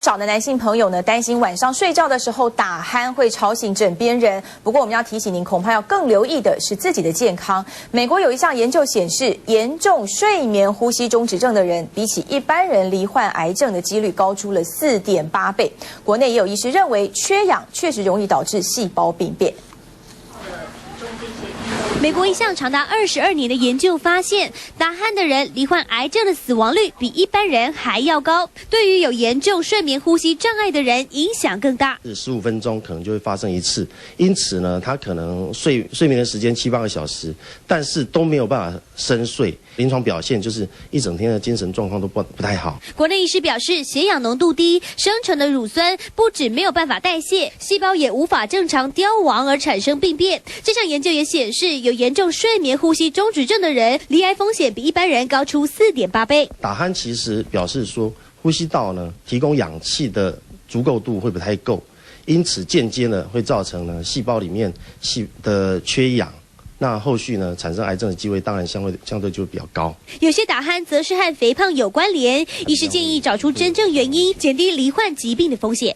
少的男性朋友呢，担心晚上睡觉的时候打鼾会吵醒枕边人。不过我们要提醒您，恐怕要更留意的是自己的健康。美国有一项研究显示，严重睡眠呼吸中止症的人，比起一般人罹患癌症的几率高出了4.8倍。国内也有医师认为，缺氧确实容易导致细胞病变。 美国一项长达22年的研究发现，打鼾的人罹患癌症的死亡率比一般人还要高。对于有严重睡眠呼吸障碍的人，影响更大。15分钟可能就会发生一次，因此呢，他可能睡眠的时间7、8个小时，但是都没有办法深睡。临床表现就是一整天的精神状况都不太好。国内医师表示，血氧浓度低，生成的乳酸不止没有办法代谢，细胞也无法正常凋亡而产生病变。这项研究也显示，有严重睡眠呼吸中止症的人，罹癌风险比一般人高出4.8倍。打鼾其实表示说，呼吸道呢提供氧气的足够度会不太够，因此间接呢会造成呢细胞里面的缺氧。 那后续呢，产生癌症的机会当然相对就比较高。有些打鼾则是和肥胖有关联，医师建议找出真正原因，减低罹患疾病的风险。